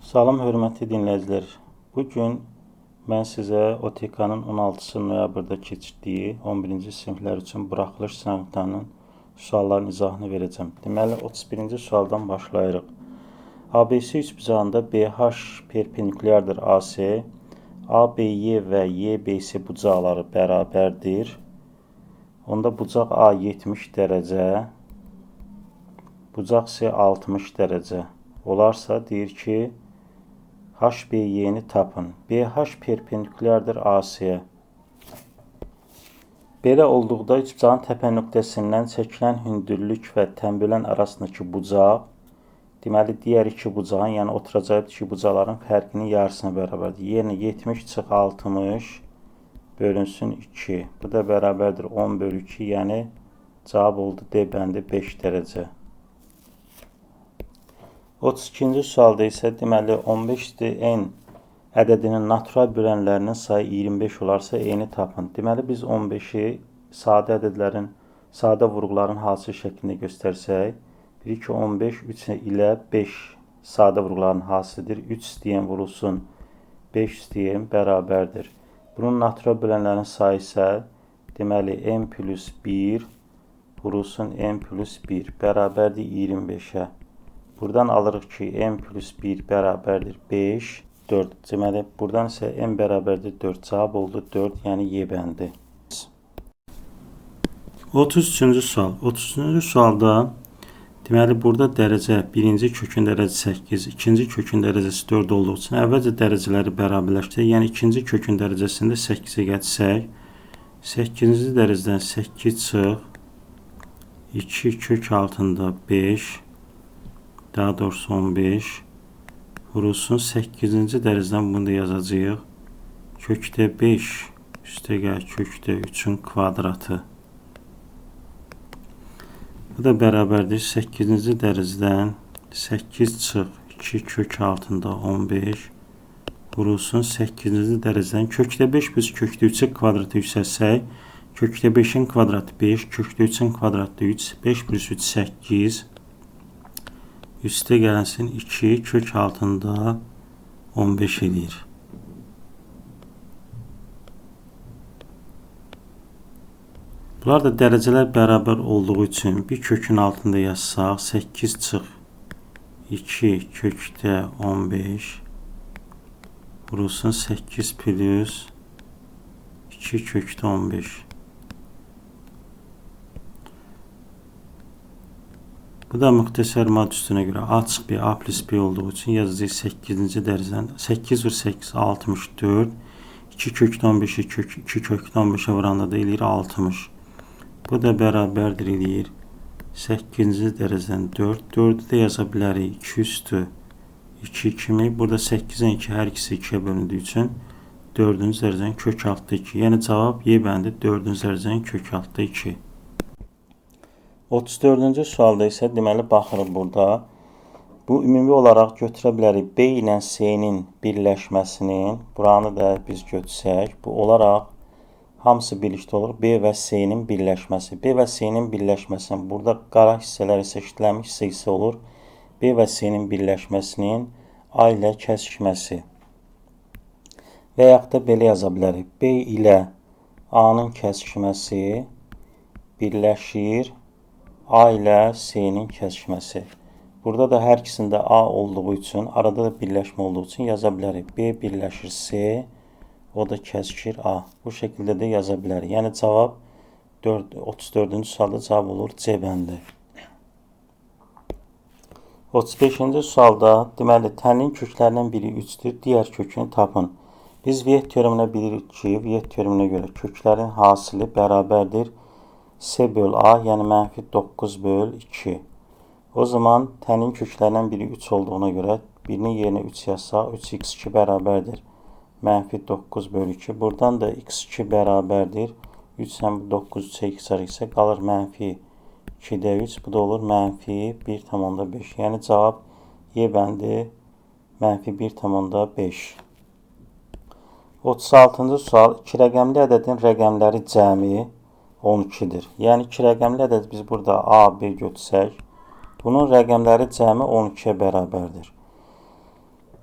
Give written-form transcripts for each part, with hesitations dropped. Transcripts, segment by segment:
Salam hörmətli dinləyicilər. Bu gün mən sizə OTK-nın 16 noyabrda keçirdiyi 11-ci siniflər üçün buraxılış sınaqlarının sualların izahını verəcəm. Deməli, 31-ci sualdan başlayırıq. ABC üçbucağında BH perpendikulyardır AC, ABY və YBC bucaqları bərabərdir. Onda bucaq A 70 dərəcə, bucaq C 60 dərəcə olarsa, deyir ki, HBY-ni tapın. BH perpendikulyardır AC-yə. Belə olduqda üçbucağın təpə nöqtəsindən çəkilən hündürlük və tənbölən arasındakı bucaq, deməli, digər iki bucağın, yəni oturacağı iki bucaqların fərqinin yarısına bərabərdir. Yəni 70 çıx 60 bölünsün 2. Bu da bərabərdir 10 bölü 2, yəni cavab oldu D bəndi 5 dərəcə. 32-ci sualda isə deməli 15-dir n ədədinin natural bölənlərinin sayı 25 olarsa n-i tapın. Deməli biz 15-i sadə ədədlərin, sadə vurğuların hasıl şəklində göstərsək, bilir ki 15 3 ilə 5 sadə vurğuların hasılıdır. 3 istəyən vurulsun 5 istəyən bərabərdir. Bunun natural bölənlərin sayı isə deməli n plus 1 vurulsun n plus 1 bərabərdir 25-ə. Buradan alırıq ki, n plus 1 bərabərdir 5, 4. Deməli, buradan isə n bərabərdir 4. Cavab oldu 4, yəni Y bəndi. 33-cü sual. 33-cü sualda, deməli, burada dərəcə, birinci kökün dərəcəsi 8, ikinci kökün dərəcəsi 4 olduğu üçün əvvəlcə dərəcələri bərabərləşdirək. Yəni, ikinci kökün dərəcəsində 8-ə gətirsək, 8-ci dərəcədən 8 çıx, 2 kök altında 5, daha doğrusu 15 vurulsun 8-ci dərəcədən bunu da yazacağıq. Kökdə 5 üstə gəl kökdə 3-ün kvadratı. Bu da bərabərdir 8-ci dərəcədən 8 çıx 2 kök altında 15 vurulsun 8-ci dərəcədən kökdə 5 biz kökdə 3-ün kvadratı yüksəlsək, kökdə 5-in kvadratı 5, kökdə 3-ün kvadratı 3, 5 plus 3 8, üstə gələnsin 2 kök altında 15 edir. Bunlar da dərəcələr bərabər olduğu üçün bir kökün altında yazsaq 8 çıx 2 kökdə 15 vurulsun 8 plus 2 kökdə 15. Bu da müxtəsər mad üstünə görə A çıx B, A plus B olduğu üçün yazacaq 8-ci dərəcədən 8 vur 8, 64. 2 kökdə 15-i 2 kökdə 15-ə vuranda da eləyir 60. Bu da bərabərdir eləyir 8-ci dərəcədən 4. 4-ü də yaza bilərik 2 üstü 2 kimi. Burada 8-in 2 hər ikisi 2-yə bölündüyü üçün 4-cü dərəcədən kök altda 2. Yəni cavab Y bəndi 4-cü dərəcədən kök altda 2. 34-cü sualda isə deməli baxırıq burada. Bu ümumi olaraq götürə bilərik B ilə C-nin birləşməsinin, buranı da biz götürsək, bu olaraq hamısı birlikdə olur. B və C-nin birləşməsi. B və C-nin birləşməsinin burada qara hissələr isə işlənmiş hissə olur. B və C-nin birləşməsinin A ilə kəsişməsi. Və yaxud da belə yaza bilərik. B ilə A-nın kəsişməsi birləşir A ilə C-nin kəsişməsi. Burada da hər ikisində A olduğu üçün, arada da birləşmə olduğu üçün yaza bilərik. B birləşir C, o da kəsişir A. Bu şəkildə də yaza bilərik. Yəni cavab 34-cü sualda cavab olur C bəndi. 35-ci sualda deməli tənin köklərindən biri 3-dür, digər kökünü tapın. Biz Viet teoreminə bilirik ki, Viet teoreminə görə köklərin hasili bərabərdir C böl A, yəni mənfi 9 böl 2. O zaman tənin köklərindən biri 3 olduğuna görə birinin yerinə 3 yazsaq, 3x2 bərabərdir mənfi 9 böl 2. Buradan da x2 bərabərdir 3 həm 9 3-ə x qalır mənfi 2-də 3. Bu da olur mənfi 1,5. Yəni cavab Y bəndi mənfi 1,5. 36-cı sual. 2 rəqəmli ədədin rəqəmləri cəmi 12-dir. Yəni 2 rəqəmli ədəd biz burada A, B götürsək, bunun rəqəmləri cəmi 12-yə bərabərdir.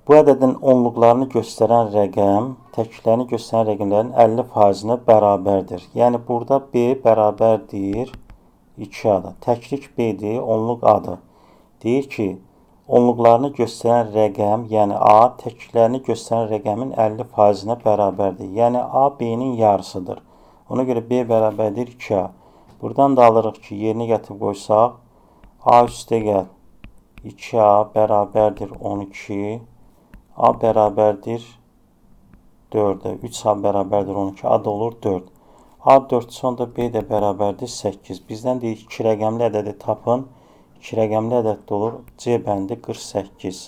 Bu ədədin onluqlarını göstərən rəqəm təklərini göstərən rəqəmlərin 50%-nə bərabərdir. Yəni burada B bərabərdir 2A-da. Təklik B-dir, onluq A-dır. Deyir ki, onluqlarını göstərən rəqəm, yəni A, təkliklərini göstərən rəqəmin 50%-nə bərabərdir. Yəni A B-nin yarısıdır. Ona görə B bərabərdir 2A. Buradan da alırıq ki, yerinə gətirib qoysaq, A üstə gəl 2A bərabərdir 12. A bərabərdir 4-ə. 3A bərabərdir 12. A da olur 4. A 4 sonra B də bərabərdir 8. Bizdən deyir 2 rəqəmli ədədi tapın. 2 rəqəmli ədəd də olur C bəndi 48.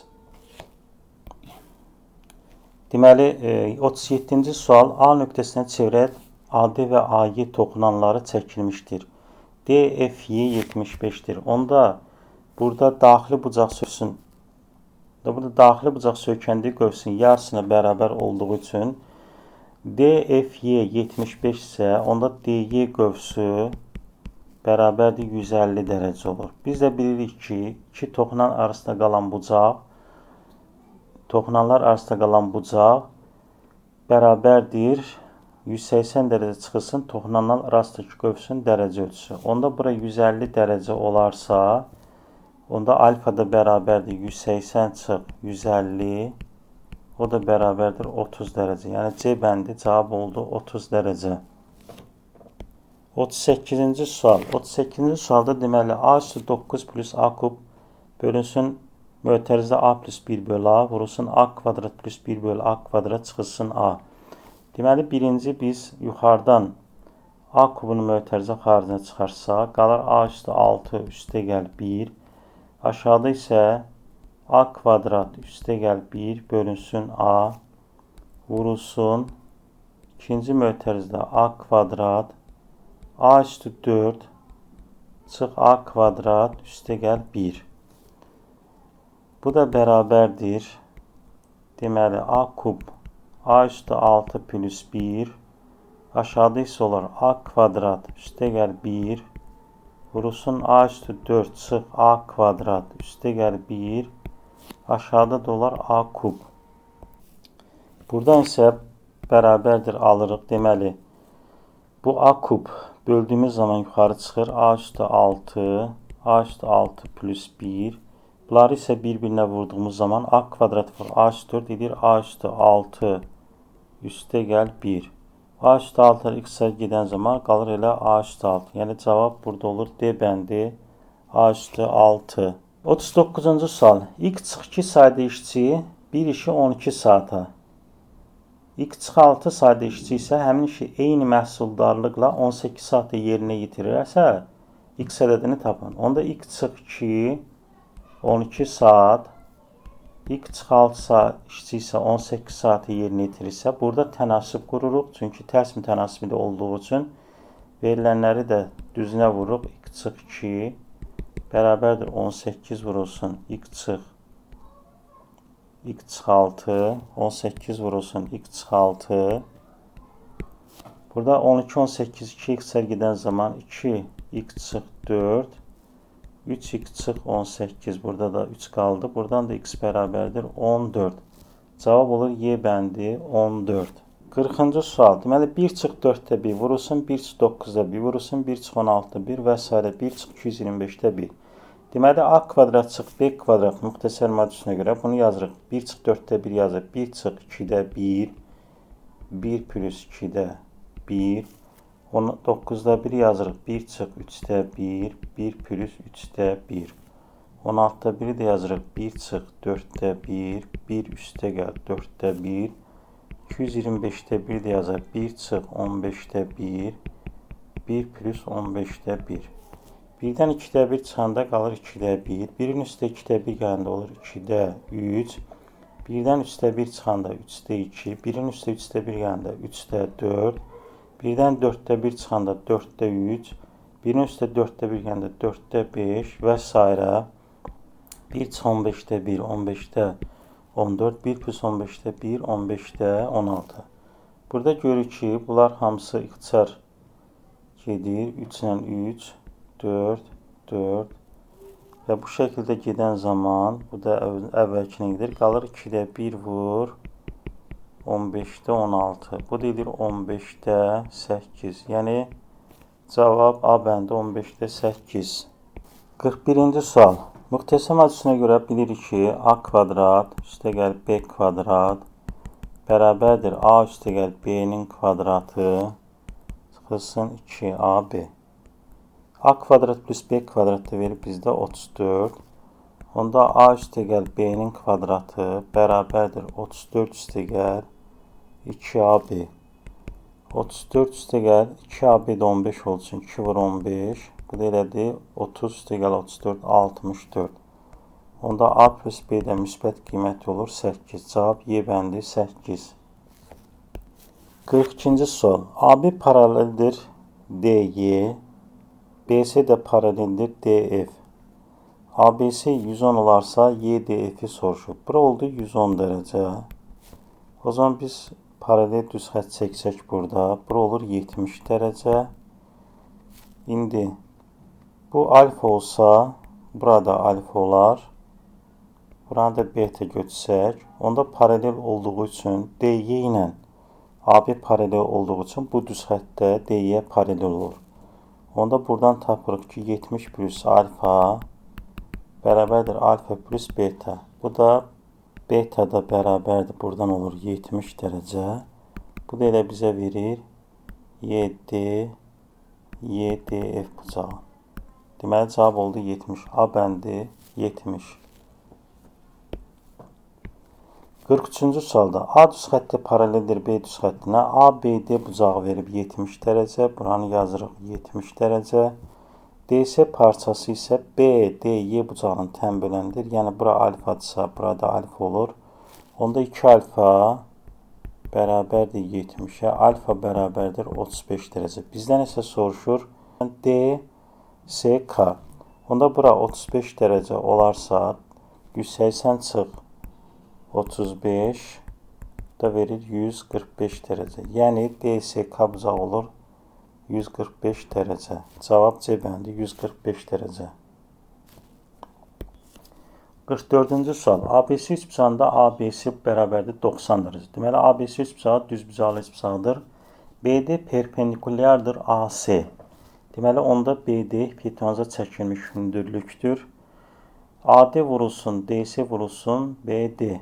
Deməli, 37-ci sual A nöqtəsinə çevirək AD və AY toxunanları çəkilmişdir. DFY 75-dir. Onda burada daxili bucaq söysün. Burada daxili bucaq söykəndiyi qövsün yarısına bərabər olduğu üçün DFY 75 isə onda DY qövsü bərabərdir 150 dərəcə olur. Biz də bilirik ki, iki toxunan arasında qalan bucaq, toxunanlar arasında qalan bucaq bərabərdir 180 dərəcə çıxılsın toxunanlar arasındakı qövsün dərəcə ölçüsü. Onda bura 150 dərəcə olarsa, onda alfa da bərabərdir 180 çıx 150, o da bərabərdir 30 dərəcə. Yəni C bəndi cavab oldu 30 dərəcə. 38-ci sual. 38-ci sualda deməli A üstü 9 plus A kub bölünsün mötərizə A plus 1 bölü A, vurulsun A kvadrat plus 1 bölü A kvadrat çıxılsın A. Deməli birinci biz yuxarıdan A kubunu mötərizə xaricinə çıxarsaq, qalır A üstü 6 üstə gəl 1. Aşağıda isə A kvadrat üstə gəl 1 bölünsün A, vurulsun ikinci mötərizdə A kvadrat A üstü 4 çıx A kvadrat üstə gəl 1. Bu da bərabərdir. Deməli A kub A üstü 6 plus 1. Aşağıda isə olur A kvadrat üstə gəl 1. Vurulsun A üstü 4 çıx A kvadrat üstə gəl 1. Aşağıda da olar A kub. Buradan isə bərabərdir alırıq. Deməli, bu A kub böldüyümüz zaman yuxarı çıxır. A üstü 6, A üstü 6 plus 1. Bunları isə bir-birinə vurduğumuz zaman A kvadrat var. A üstü 4 edir. A üstü 6 üstə gəl 1. A üstü 6 x-ə gedən zaman qalır elə A üstü 6. Yəni cavab burada olur D bəndi A üstü 6. 39-cu sual. X çıx 2 sayda işçi bir işi 12 saata. X çıx 6 sayda işçi isə həmin işi eyni məhsuldarlıqla 18 saatda yerinə yetirirsə, X ədədini tapın. Onda X çıx 2 12 saat, X çıx 6 saat işçi isə 18 saatı yerinə yetirirsə, burada tənasib qururuq. Çünki tərs mütənasibi də olduğu üçün verilənləri də düzünə vururuq. X çıx 2 bərabərdir 18 vurulsun X çıx 6, 18 vurulsun X çıx 6. Burada 12, 18, 2x-ə gedən zaman 2, X çıx 4, 3x çıx 18. Burada da 3 qaldı. Buradan da x bərabərdir 14. Cavab olur Y bəndi 14. 40-cı sual. Deməli 1 çıx 4-də 1 vurulsun 1 çıx 9-da 1 vurulsun 1 çıx 16-da 1 və s. 1 çıx 225-də 1. Deməli A kvadrat çıx B kvadrat müxtəsər məclisinə görə bunu yazırıq. 1 çıx 4-də 1 yazırıq. 1 çıx 2-də 1, 1 plus 2-də 1. 9-da 1 yazırıq. 1 çıx 3-də 1, 1 plus 3-də 1. 16-da 1 də yazırıq. 1 çıx 4-də 1, 1 üstə gəl 4-də 1. 225-də 1 də yazırıq. 1 çıx 15-də 1, 1 plus 15-də 1. 1-dən 2-də 1 çıxanda qalır 2-də 1. 1-in üstə 2-də 1 gələndə olur 2-də 3. 1-dən 3-də 1 çıxanda 3-də 2. 1-in üstə 3-də 1 gələndə 3-də 4. 1-dən 4-də 1 çıxanda 4-də 3. 1-in üstə 4-də 1 gələndə 4-də 5 və s. 1 çıx 15-də 1, 15-də 14. 1 plus 15-də 1, 15-də 16. Burada görürük ki, bunlar hamısı ixtisar gedir. 3 ilə 3, 4, 4, Və bu şəkildə gedən zaman, bu da əvvəlkinə gedir. Qalır 2-də 1 vur, 15-də 16. Bu da edir 15-də 8. Yəni, cavab A bəndi 15-də 8. 41-ci sual. Müxtəsəm ölçüsünə görə bilirik ki, A kvadrat üstəgəl B kvadrat bərabərdir A üstəgəl B-nin kvadratı çıxılsın 2AB. A kvadrat plus B kvadrat da verir bizdə 34. Onda A üstəgəl B-nin kvadratı bərabərdir 34 üstəgəl 2AB. 34 üstəgəl 2AB də 15 olsun. 2 vur 15. Bu da elədir 30 üstəgəl 34 64. Onda A plus B də müsbət qiyməti olur 8. Cavab Y bəndi 8. 42-ci sual. AB paraleldir DY. BC də paraleldir DF. ABC 110 olarsa YDF'i soruşub. Bura oldu 110 dərəcə. O zaman biz paralel düz xətt çəksək burada. Bura olur 70 dərəcə. İndi bu alfa olsa, burada alfa olar. Buranı da beta götürsək. Onda paralel olduğu üçün DY ilə AB paralel olduğu üçün bu düz xəttdə DY paralel olur. Onda buradan tapırıq ki, 70 plus alfa bərabərdir alfa plus beta. Bu da beta da bərabərdir. Buradan olur 70 dərəcə. Bu da elə bizə verir YDF bucağı. Deməli, cavab oldu 70. A bəndi 70. 43-cü sualda A düz xətti paraleldir B düz xəttinə. ABD bucağı verib 70 dərəcə. Buranı yazırıq 70 dərəcə. DC parçası isə BDY bucağının tən böləndir. Yəni, bura alfadırsa, burada alfa olur. Onda 2 alfa bərabərdir 70-ə. Alfa bərabərdir 35 dərəcə. Bizdən isə soruşur DSK. Onda bura 35 dərəcə olarsa 180 çıx 35 da verir 145 dərəcə. Yəni, DSK bucağı olur 145 dərəcə. Cavab C bəndi 145 dərəcə. 44-cü sual. ABC üçbucağında ABC bərabərdir 90 dərəcə. Deməli, ABC üçbucağı düz bucaqlı üçbucaqdır. BD perpendikulyardır AC. Deməli, onda BD hipotenuza çəkilmiş hündürlükdür. AD vurulsun, DC vurulsun, BD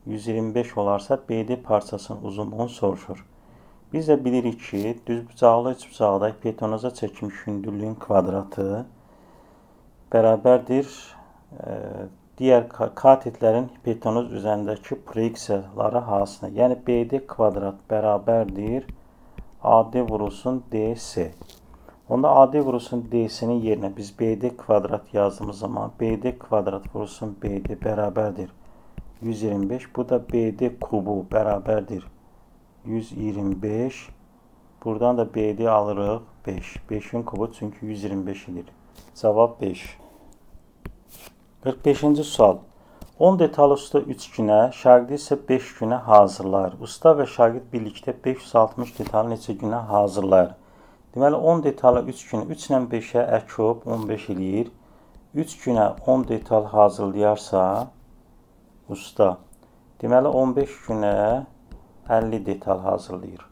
125 olarsa BD parçasının uzunluğunu soruşur. Biz də bilirik ki, düzbucaqlı üçbucaqda hipotenuza çəkilmiş hündürlüyün kvadratı bərabərdir digər katetlərin hipotenuz üzərindəki proyeksiyaları hansına. Yəni, BD kvadrat bərabərdir AD vurulsun DC. Onda AD vurulsun DC'nin yerinə biz BD kvadrat yazdığımız zaman BD kvadrat vurulsun BD bərabərdir 125. Bu da BD kubu bərabərdir 125. Buradan da BD alırıq 5. 5'in kubu çünki 125 edir. Cavab 5. 45-ci sual. 10 detal usta 3 günə, şagird isə 5 günə hazırlayır. Usta və şagird birlikdə 560 detal neçə günə hazırlayır? Deməli, 10 detalı 3 günə, 3 ilə 5-ə əkub 15 eləyir. 3 günə 10 detal hazırlayarsa, usta, deməli, 15 günə 50 detal hazırlayır.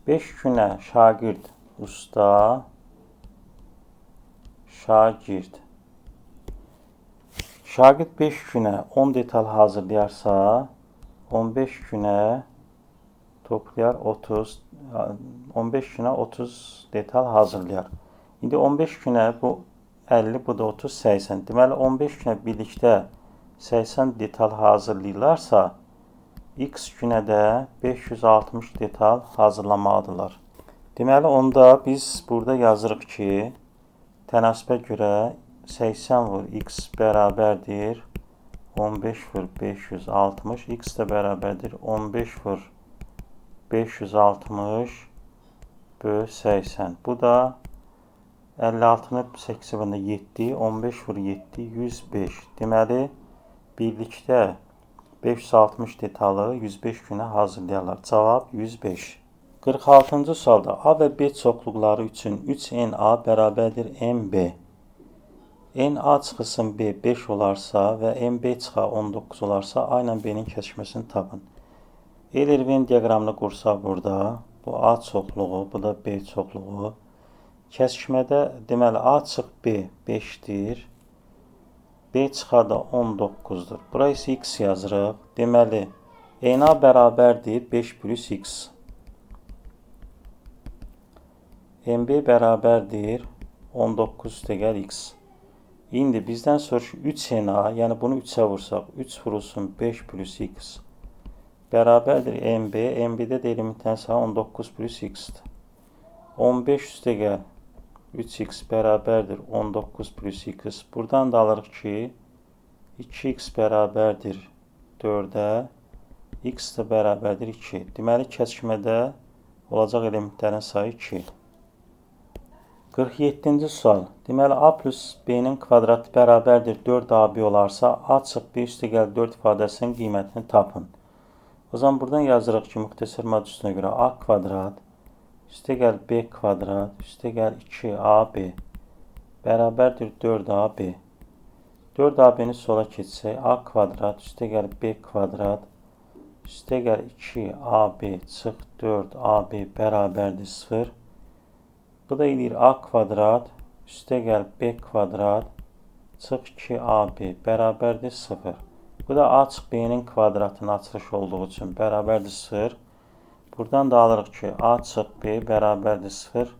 5 günə şagird, usta, şagird. Şagird 5 günə 10 detal hazırlayarsa, 15 günə toplayar 30, 15 günə 30 detal hazırlayar. İndi 15 günə bu 50, bu da 30, 80. Deməli, 15 günə birlikdə 80 detal hazırlayırlarsa, X günə də 560 detal hazırlamalıdırlar. Deməli, onda biz burada yazırıq ki, tənasibə görə 80 vur X bərabərdir 15 vur 560. X də bərabərdir 15 vur 560 böl 80. Bu da 56-nı 8-də 7, 15 vur 7, 105. Deməli, birlikdə 560 detalı 105 günə hazırlayarlar. Cavab 105. 46-cı sualda A və B çoxluqları üçün 3NA bərabərdir MB. En A çıxısın B 5 olarsa və en B çıxa 19 olarsa A ilə B-nin kəsişməsini tapın. Euler-Venn diaqramını qursaq burada. Bu A çoxluğu, bu da B çoxluğu. Kəsişmədə deməli A çıx B 5-dir. B çıxa da 19-dur. Buraya isə x yazırıq. Deməli, en A bərabərdir 5 plus x. En B bərabərdir 19 üstəgəl x. İndi bizdən soruşur 3 en A, yəni bunu 3-ə vursaq, 3 vurulsun 5 plus x bərabərdir en B. En B-də də elementlərin sayı 19 plus x-dir. 15 üstəgəl 3x bərabərdir 19 plus x. Buradan da alırıq ki, 2x bərabərdir 4-ə, x də bərabərdir 2. Deməli, kəsişmədə olacaq elementlərin sayı 2. 47-ci sual. Deməli, A plus B-nin kvadratı bərabərdir 4AB olarsa, A çıx B üstəgəl 4 ifadəsinin qiymətini tapın. O zaman buradan yazırıq ki, müxtəsər modüsünə görə A kvadrat üstəgəl B kvadrat üstəgəl 2AB bərabərdir 4AB. 4AB-ni sola keçsək, A kvadrat üstəgəl B kvadrat üstəgəl 2AB çıx 4AB bərabərdir 0. Bu da edir A kvadrat üstəgəl B kvadrat çıx 2AB bərabərdir 0. Bu da A çıx B-nin kvadratının açılış olduğu üçün bərabərdir 0. Buradan da alırıq ki, A çıx B bərabərdir 0.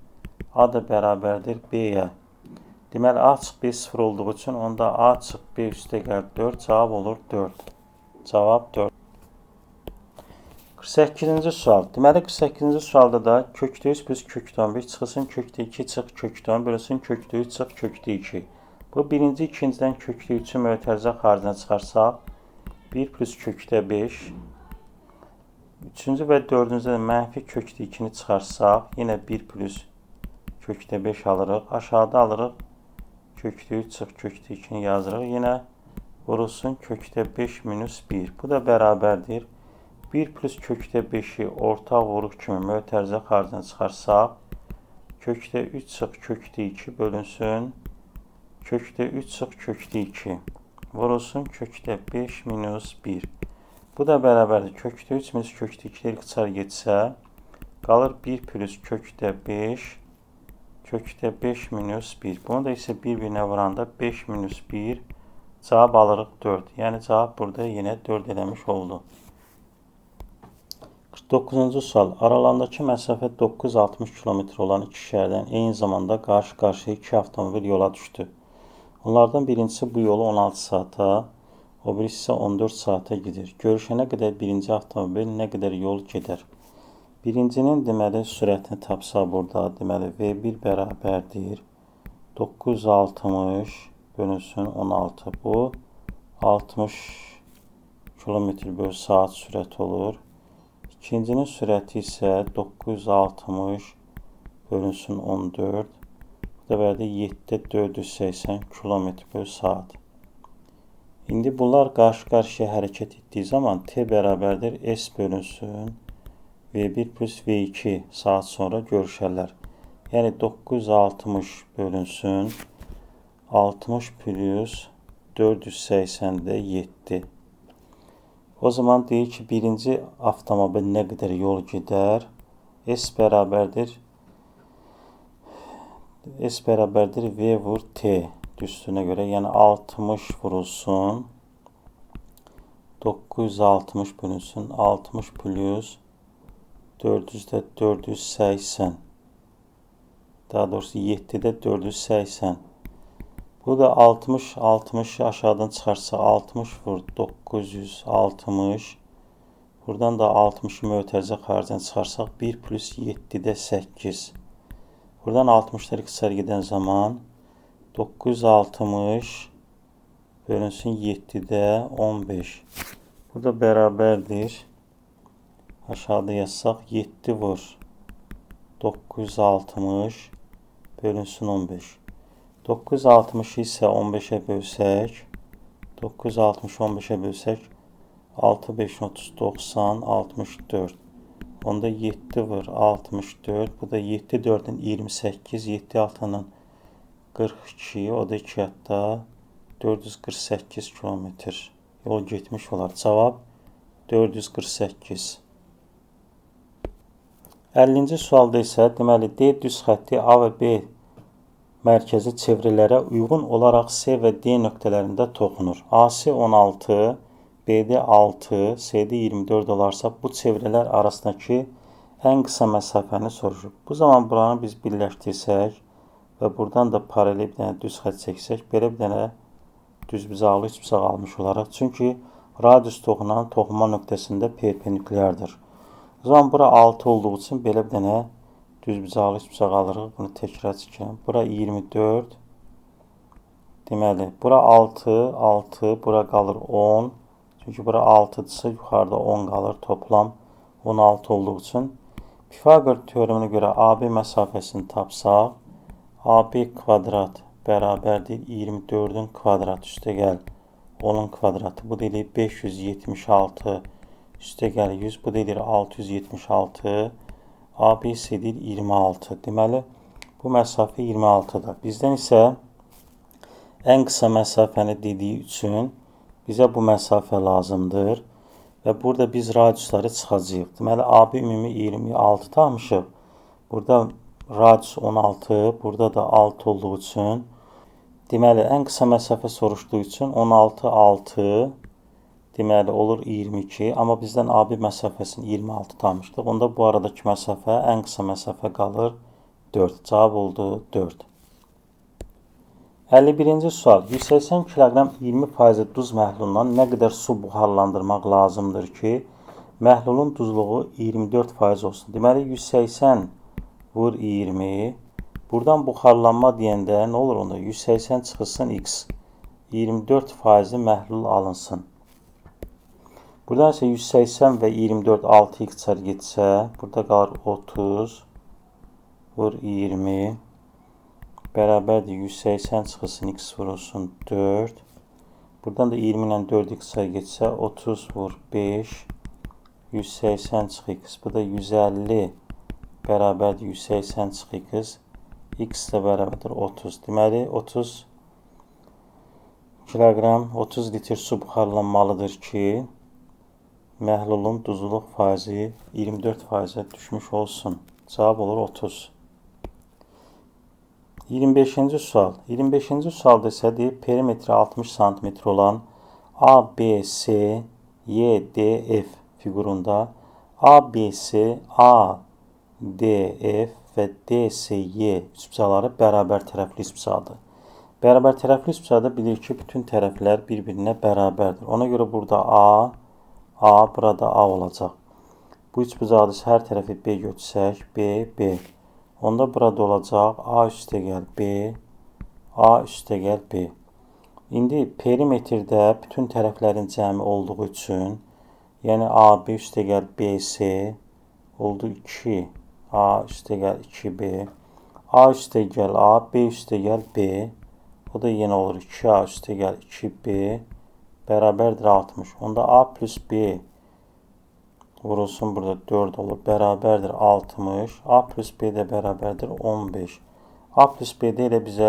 A da bərabərdir B-yə. Deməli, A çıx B 0 olduğu üçün onda A çıx B üstəgəl 4 cavab olur 4. Cavab 4. 48-ci sual. Deməli, 48-ci sualda da kökdə 3 plus kökdə 11 çıxılsın kökdə 2 çıx kökdə 10 bölünsün kökdə 3 çıx kökdə 2. Bu birinci, ikincidən kökdə 3-ü mötərizə xaricinə çıxarsaq, 1 plus kökdə 5. Üçüncü və dördüncüdə mənfi kökdə 2-ni çıxarsaq, yenə 1 plus kökdə 5 alırıq. Aşağıda alırıq kökdə 3 çıx kökdə 2-ni yazırıq. Yenə vurulsun kökdə 5 minus 1. Bu da bərabərdir. 1 plus kökdə 5-i ortaq vuruq kimi mötərizə xaricinə çıxarsaq, kökdə 3 çıx kökdə 2 bölünsün, kökdə 3 çıx kökdə 2 vurulsun kökdə 5 minus 1. Bu da bərabərdir. Kökdə 3 minus kökdə 2 ixtisar getsə, qalır 1 plus kökdə 5, kökdə 5 minus 1. Bunu da isə bir-birinə vuranda 5 minus 1, cavab alırıq 4. Yəni, cavab burada yenə 4 eləmiş oldu. 49-cu sual. Aralarındakı məsafə 960 km olan iki şəhərdən eyni zamanda qarşı-qarşıya iki avtomobil yola düşdü. Onlardan birincisi bu yolu 16 saata, o birisi isə 14 saata gedir. Görüşənə qədər birinci avtomobil nə qədər yol gedər? Birincinin deməli sürətini tapsa burada, deməli V1 bərabərdir 960 bölünsün 16. Bu 60 km/saat sürət olur. İkincinin sürəti isə 960 bölünsün 14. Bu da verdi 7-480 km/saat. İndi bunlar qarşı-qarşıya hərəkət etdiyi zaman T bərabərdir S bölünsün V1 plus V2 saat sonra görüşərlər. Yəni 960 bölünsün 60 plus 480-də 7. O zaman deyir ki, birinci avtomobil nə qədər yol gedər? S bərabərdir V vur T düsturuna görə. Yəni 60 vurulsun 960 bölünsün 60 plus 400-də 480. Daha doğrusu 7-də 480. Bu da 60 aşağıdan çıxarsa 60 vur 960. Buradan da 60-ı mötərizə xaricinə çıxarsaq 1 plus 7-də 8. Buradan 60-lar ixtisar gedən zaman 960 bölünsün 7-də 15. Bu da bərabərdir. Aşağıda yazsaq 7 vur 960 bölünsün 15. 960 isə 15-ə bölsək, 960 15-ə bölsək, 6, 5, 30, 90, 64. Onda 7 vur 64, bu da 7, 4-ün 28, 7, 6-nın 42, o da 2 hətta 448 kilometr yol getmiş olar. Cavab 448. 50-ci sualda isə deməli D düz xətti A və B mərkəzi çevrələrə uyğun olaraq C və D nöqtələrində toxunur. AC 16, BD 6, CD 24 olarsa bu çevrələr arasındakı ən qısa məsafəni soruşur. Bu zaman buranı biz birləşdirsək və buradan da paralel bir dənə düz xətt çəksək, belə bir dənə düzbucaqlı üçbucaq almış olaraq. Çünki radius toxunan toxunma nöqtəsində perpendikulyardır. O zaman bura 6 olduğu üçün belə bir dənə düzbucaqlı üçbucaq alırıq. Bunu təkrar çəkirəm. Bura 24. Deməli, bura 6, 6, bura qalır 10. Çünki bura 6-dırsa yuxarıda 10 qalır. Toplam 16 olduğu üçün Pifaqor teoreminə görə AB məsafəsini tapsaq, AB kvadrat bərabərdir 24-ün kvadratı üstə gəl 10-un kvadratı. Bu deyilir 576 üstə gəl 100. Bu deyilir 676. AB isə deyil 26. Deməli, bu məsafə 26-dır. Bizdən isə ən qısa məsafəni dediyi üçün bizə bu məsafə lazımdır. Və burada biz radiusları çıxacağıq. Deməli, AB ümumi 26 tapmışıq. Burada radius 16, burada da 6 olduğu üçün. Deməli, ən qısa məsafə soruşduğu üçün 16, 6, deməli, olur 22. Amma bizdən AB məsafəsini 26 tapmışdıq. Onda bu aradakı məsafə, ən qısa məsafə qalır 4. Cavab oldu 4. 51-ci sual. 180 kiloqram 20% duz məhlulundan nə qədər su buxarlandırmaq lazımdır ki, məhlulun duzluğu 24% olsun. Deməli, 180 vur 20. Buradan buxarlanma deyəndə nə olur onda? 180 çıxılsın x. 24% məhlul alınsın. Buradan isə 180 və 24 6x çar getsə, burada qalır 30 vur 20. Bərabərdir 180 çıxılsın x vurulsun 4. Buradan da 20 ilə 4x getsə 30 vur 5. 180 çıx x. Bu da 150 bərabərdir 180 çıx x. X də bərabərdir 30. Deməli 30 kiloqram 30 litr su buxarlanmalıdır ki, məhlulun duzluq faizi 24%-ə düşmüş olsun. Cavab olur 30. 25-ci sual. 25-ci sualda isə deyir, perimetri 60 cm olan ABC, YDF fiqurunda ABC, ADF və DSY üçbucaqları bərabər tərəfli üçbucaqdır. Bərabər tərəfli üçbucaqda bilir ki, bütün tərəflər bir-birinə bərabərdir. Ona görə burada A, burada A olacaq. Bu üçbucaqda hər tərəfi B götürsək, B, B. Onda burada olacaq A üstə gəl B, A üstə gəl B. İndi perimetrdə bütün tərəflərin cəmi olduğu üçün, yəni AB üstə gəl BC oldu 2, A üstə gəl 2B, A üstə gəl A, B üstə gəl B, o da yenə olur 2A üstə gəl 2B, bərabərdir 60. Onda A plus B vurulsun burada 4 olur. Bərabərdir 60. A plus B də bərabərdir 15. A plus B də elə bizə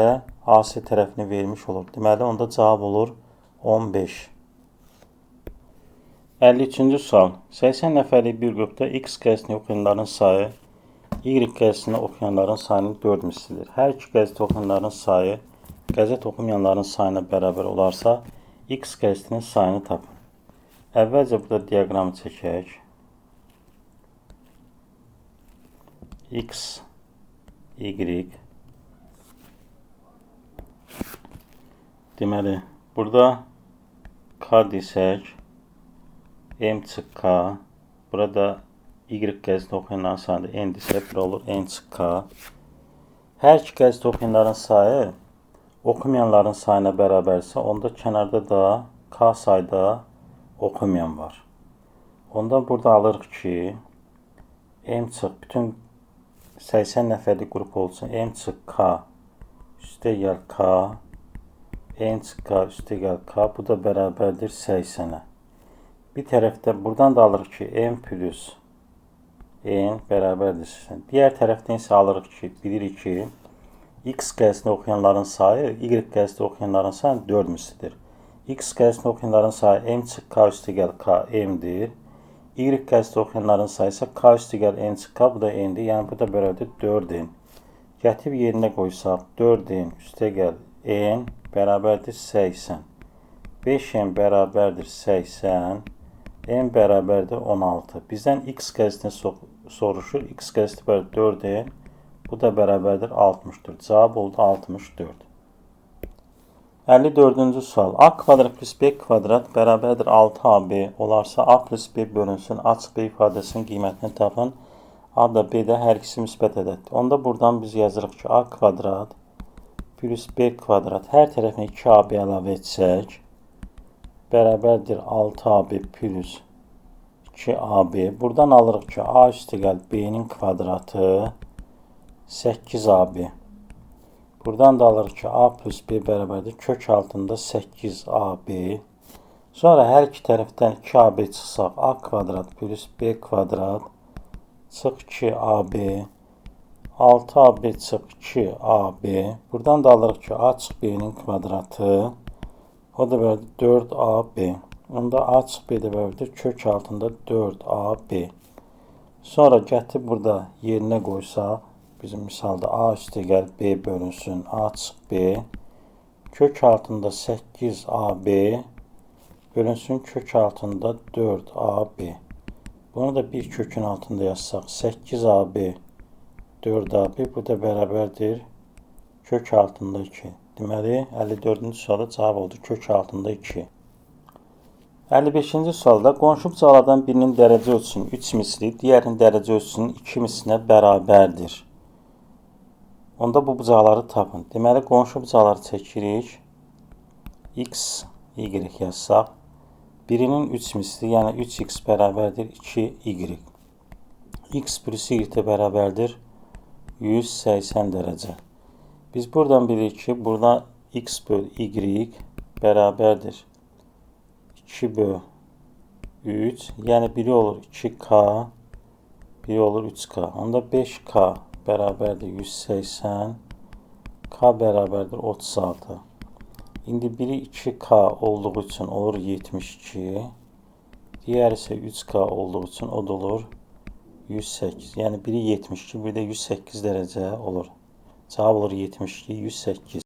AC tərəfini vermiş olur. Deməli, onda cavab olur 15. 53-cü sual. 80 nəfərlik bir qrupda X qəzetini oxuyanların sayı Y qəzetini oxuyanların sayının 4 mislidir. Hər iki qəzet oxuyanların sayı qəzet oxumayanların sayına bərabər olarsa, X qəzetinin sayını tapın. Əvvəlcə burada diaqramı çəkək. X, Y. Deməli, burada K desək, M çıx K. Burada Y qəzetini oxuyanların sayında N desək, bura olur N çıx K. Hər iki qəzet oxuyanların sayı oxumayanların sayına bərabərsə, onda kənarda da K sayda oxumayan var. Onda burada alırıq ki, M çıx bütün 80 nəfərlik qrup olsun. M çıx K üstə gəl K, N çıx K üstə gəl K. Bu da bərabərdir 80-ə. Bir tərəfdə buradan da alırıq ki, M plus N bərabərdir 80. Digər tərəfdən isə alırıq ki, bilirik ki, X qəzetini oxuyanların sayı Y qəzetini oxuyanların sayı 4 mislidir. X qəzetini oxuyanların sayı M çıx K üstü gəl K M-dir. Y qəzetini oxuyanların sayı isə K üstü gəl N çıx K, bu da N-dir. Yəni bu da bərabərdir 4N. Gətirib yerinə qoysaq 4N üstə gəl N bərabərdir 80. 5N bərabərdir 80. N bərabərdir 16. Bizdən X qəzetini soruşur. X qəzeti bərabər 4N. Bu da bərabərdir 64. Cavab oldu 64. 54-cü sual. A kvadrat plus B kvadrat bərabərdir 6AB olarsa A plus B bölünsün. Açıq B ifadəsinin qiymətini tapın. A da B də hər ikisi müsbət ədəddir. Onda buradan biz yazırıq ki, A kvadrat plus B kvadrat hər tərəfinə 2AB əlavə etsək bərabərdir 6AB plus 2AB. Buradan alırıq ki, A üstü gəl B-nin kvadratı 8AB. Buradan da alırıq ki, A plus B bərabərdir kök altında 8AB. Sonra hər iki tərəfdən 2AB çıxsaq A kvadrat plus B kvadrat çıx 2AB. 6AB çıx 2AB. Buradan da alırıq ki, A çıx B-nin kvadratı o da bərabərdir 4AB. Onda A çıx B də bərabərdir kök altında 4AB. Sonra gətirib burada yerinə qoysaq, bizim misalda A üstə gəl B bölünsün. A çıx B kök altında 8AB bölünsün kök altında 4AB. Bunu da bir kökün altında yazsaq 8AB 4AB, bu da bərabərdir kök altında 2. Deməli 54-cü sualda cavab oldu kök altında 2. 55-ci sualda qonşu bucaqlardan birinin dərəcə ölçüsünün 3 misli, digərinin dərəcə ölçüsünün 2 mislinə bərabərdir. Onda bu bucaqları tapın. Deməli, qonşu bucaqları çəkirik. X, Y yazsaq. Birinin 3 misli, yəni 3x bərabərdir 2y. X plus y bərabərdir 180 dərəcə. Biz buradan bilirik ki, burada x böl y bərabərdir 2 böl 3. Yəni biri olur 2k, biri olur 3k. Onda 5k bərabərdir 180, k bərabərdir 36. İndi biri 2k olduğu üçün olur 72. Diğer ise 3k olduğu için o da olur 108. Yəni biri 72, biri də 108 dərəcə olur. Cavab olur 72, 108.